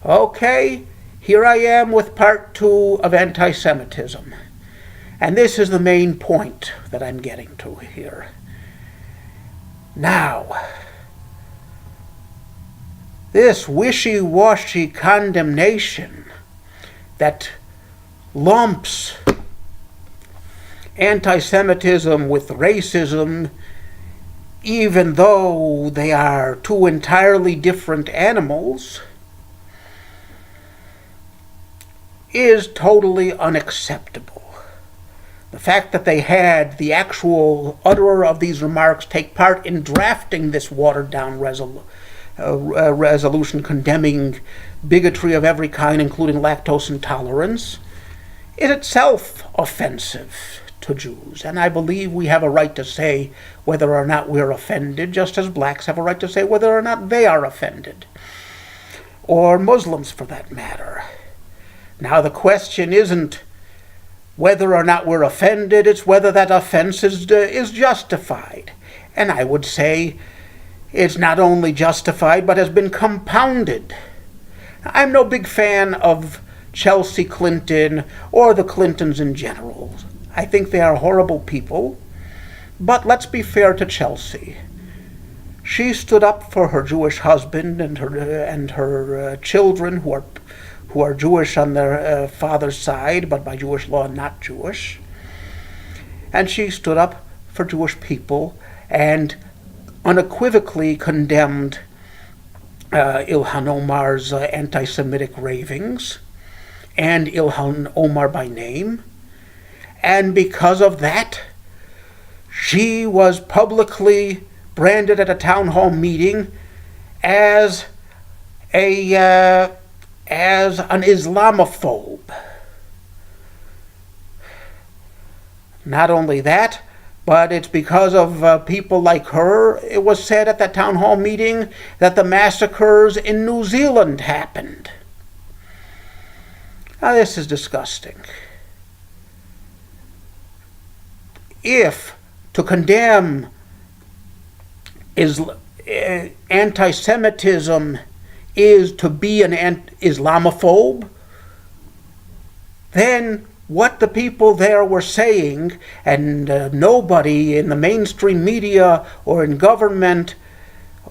Okay, here I am with part 2 of anti-Semitism. And this is the main point that I'm getting to here. Now, this wishy-washy condemnation that lumps anti-Semitism with racism, even though they are two entirely different animals, is totally unacceptable. The fact that they had the actual utterer of these remarks take part in drafting this watered-down resolution condemning bigotry of every kind, including lactose intolerance, is itself offensive to Jews. And I believe we have a right to say whether or not we're offended, just as blacks have a right to say whether or not they are offended, or Muslims for that matter. Now the question isn't whether or not we're offended, it's whether that offense is justified. And I would say it's not only justified, but has been compounded. I'm no big fan of Chelsea Clinton or the Clintons in general. I think they are horrible people, but let's be fair to Chelsea. She stood up for her Jewish husband and her children who are Jewish on their father's side, but by Jewish law not Jewish. And she stood up for Jewish people and unequivocally condemned Ilhan Omar's anti-Semitic ravings, and Ilhan Omar by name. And because of that, she was publicly branded at a town hall meeting as an Islamophobe. Not only that, but it's because of people like her, it was said at that town hall meeting that the massacres in New Zealand happened. Now this is disgusting. If to condemn anti-Semitism is to be an Islamophobe, then what the people there were saying, and nobody in the mainstream media or in government,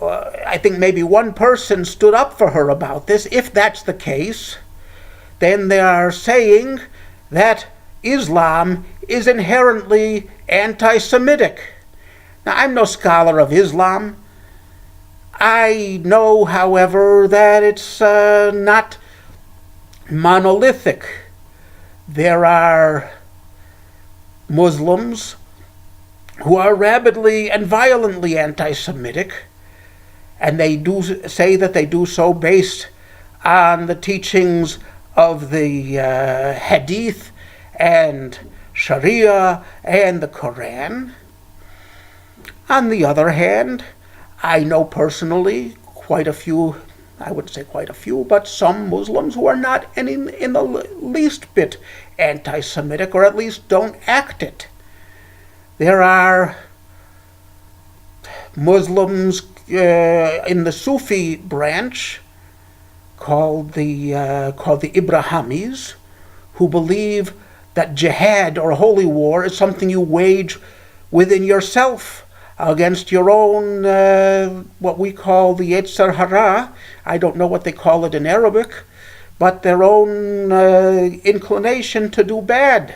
I think maybe one person stood up for her about this, if that's the case, then they are saying that Islam is inherently anti-Semitic. Now, I'm no scholar of Islam. I know, however, that it's not monolithic. There are Muslims who are rabidly and violently anti-Semitic, and they do say that they do so based on the teachings of the Hadith and Sharia and the Quran. On the other hand, I know personally quite a few, I wouldn't say quite a few, but some Muslims who are not in the least bit anti-Semitic, or at least don't act it. There are Muslims in the Sufi branch called the Ibrahimis, who believe that jihad or holy war is something you wage within yourself against your own, what we call the Yetzer Hara. I don't know what they call it in Arabic, but their own inclination to do bad.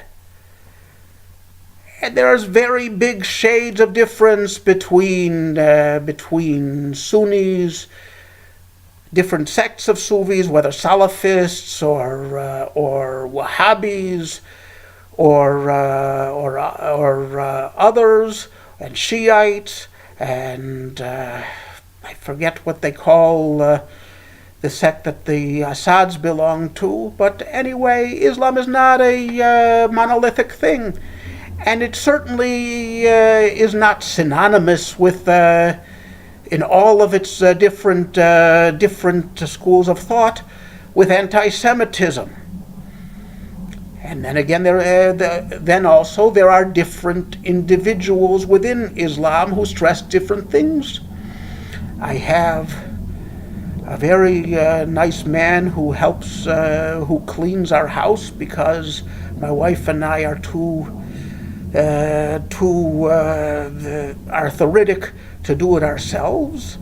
And there's very big shades of difference between Sunnis, different sects of Sufis, whether Salafists or Wahhabis or others, and Shiites, and I forget what they call the sect that the Assads belong to. But anyway, Islam is not a monolithic thing, and it certainly is not synonymous with, in all of its different schools of thought, with anti-Semitism. And then again, then also there are different individuals within Islam who stress different things. I have a very nice man who helps, who cleans our house because my wife and I are too arthritic to do it ourselves.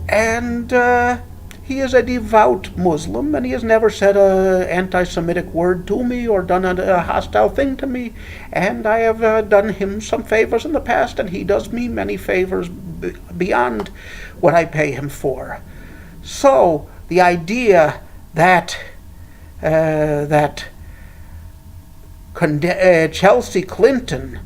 And he is a devout Muslim, and he has never said an anti-Semitic word to me or done a hostile thing to me. And I have done him some favors in the past, and he does me many favors beyond what I pay him for. So the idea that Chelsea Clinton,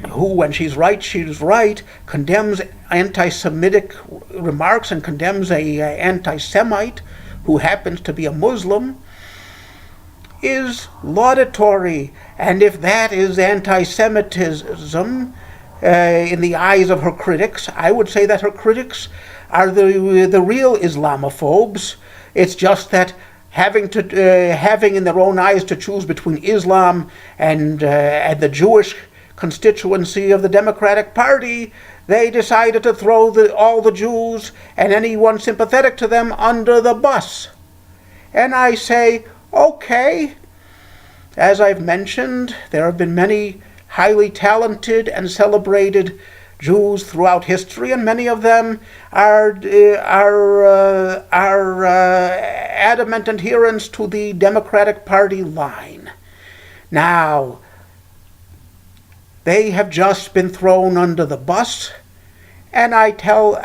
who, when she's right, condemns anti-Semitic remarks and condemns a anti-Semite who happens to be a Muslim, is laudatory. And if that is anti-Semitism in the eyes of her critics, I would say that her critics are the real Islamophobes. It's just that having in their own eyes to choose between Islam and the Jewish constituency of the Democratic Party, they decided to throw all the Jews and anyone sympathetic to them under the bus. And I say, okay. As I've mentioned, there have been many highly talented and celebrated Jews throughout history, and many of them are adamant adherents to the Democratic Party line. Now, they have just been thrown under the bus, and I tell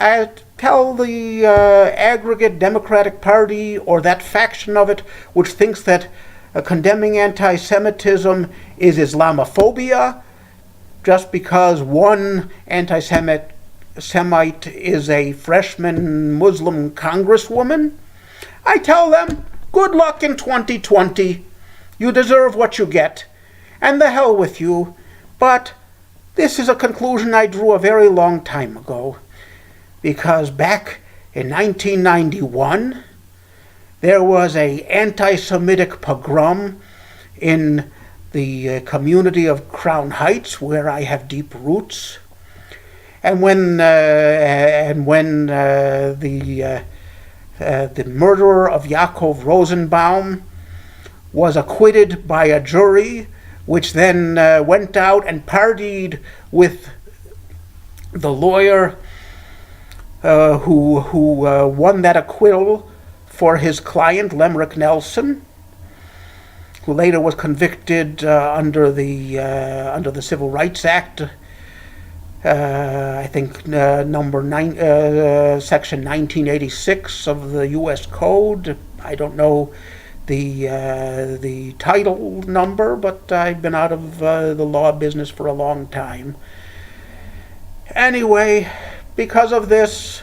the aggregate Democratic Party, or that faction of it which thinks that condemning anti-Semitism is Islamophobia, just because one anti-Semite is a freshman Muslim congresswoman, I tell them, good luck in 2020. You deserve what you get, and the hell with you. But this is a conclusion I drew a very long time ago, because back in 1991, there was an anti-Semitic pogrom in the community of Crown Heights, where I have deep roots. And when the murderer of Yaakov Rosenbaum was acquitted by a jury, which then went out and partied with the lawyer who won that acquittal for his client, Lemrick Nelson, who later was convicted under the Civil Rights Act, I think Section 1986 of the U.S. Code. I don't know the title number, but I've been out of the law business for a long time. Anyway, because of this,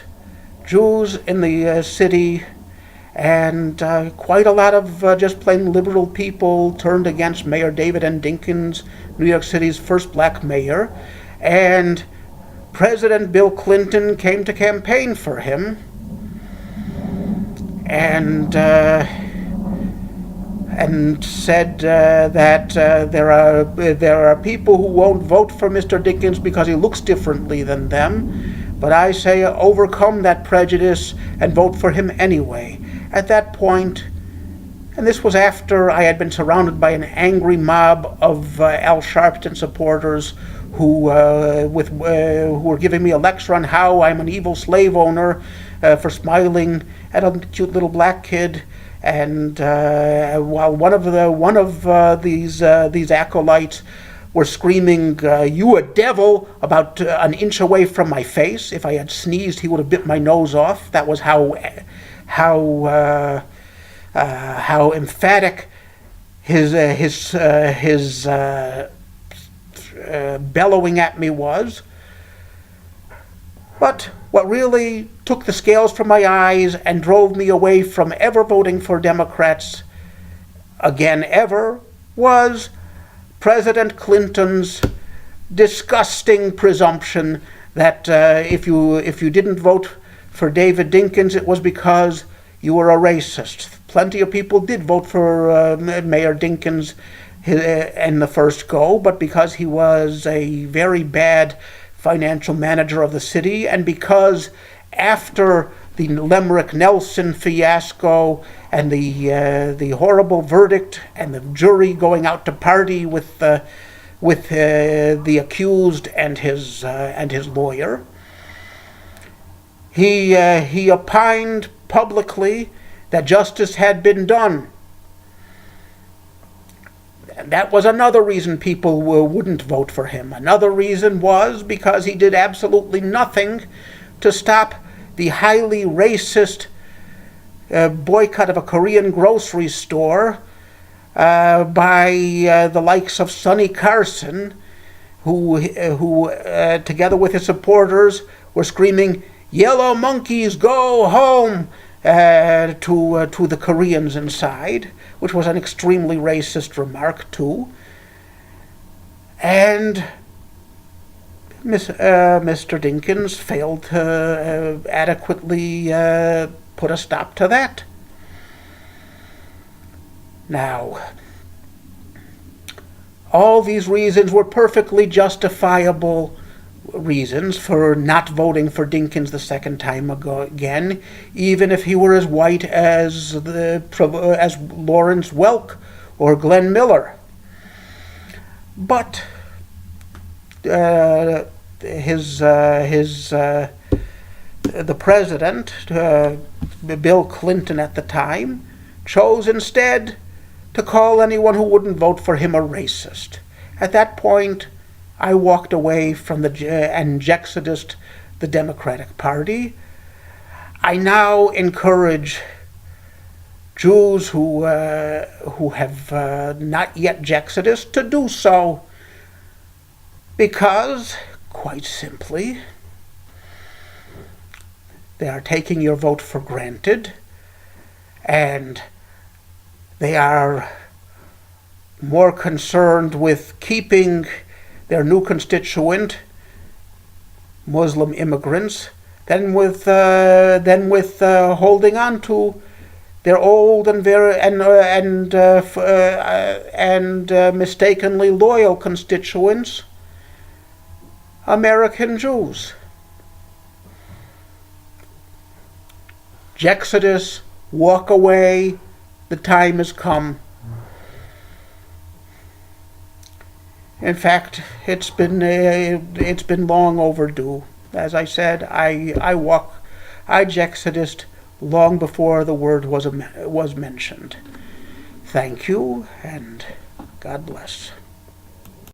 Jews in the city and quite a lot of just plain liberal people turned against Mayor David N. Dinkins, New York City's first black mayor, and President Bill Clinton came to campaign for him, and said that there are people who won't vote for Mr. Dinkins because he looks differently than them. But I say overcome that prejudice and vote for him anyway. At that point, and this was after I had been surrounded by an angry mob of Al Sharpton supporters who were giving me a lecture on how I'm an evil slave owner for smiling at a cute little black kid. And while one of these acolytes were screaming, "You a devil!" about an inch away from my face. If I had sneezed, he would have bit my nose off. That was how emphatic his bellowing at me was. But what really took the scales from my eyes and drove me away from ever voting for Democrats again ever was President Clinton's disgusting presumption that if you didn't vote for David Dinkins, it was because you were a racist. Plenty of people did vote for Mayor Dinkins in the first go, but because he was a very bad financial manager of the city, and because after the Limerick Nelson fiasco and the horrible verdict and the jury going out to party with the accused and his lawyer. He opined publicly that justice had been done. And that was another reason people wouldn't vote for him. Another reason was because he did absolutely nothing to stop the highly racist boycott of a Korean grocery store by the likes of Sonny Carson, who together with his supporters were screaming, "Yellow monkeys, go home," to the Koreans inside, which was an extremely racist remark too. And Mr. Dinkins failed to adequately put a stop to that. Now, all these reasons were perfectly justifiable reasons for not voting for Dinkins the second time again, even if he were as white as Lawrence Welk or Glenn Miller. But the president, Bill Clinton at the time, chose instead to call anyone who wouldn't vote for him a racist. At that point, I walked away from and exodused the Democratic Party. I now encourage Jews who have not yet exodused to do so, because, quite simply, they are taking your vote for granted, and they are more concerned with keeping their new constituent, Muslim immigrants, than with holding on to their old and mistakenly loyal constituents, American Jews. Exodus, walk away. The time has come. In fact, it's been long overdue. As I said, I exodused long before the word was mentioned. Thank you, and God bless.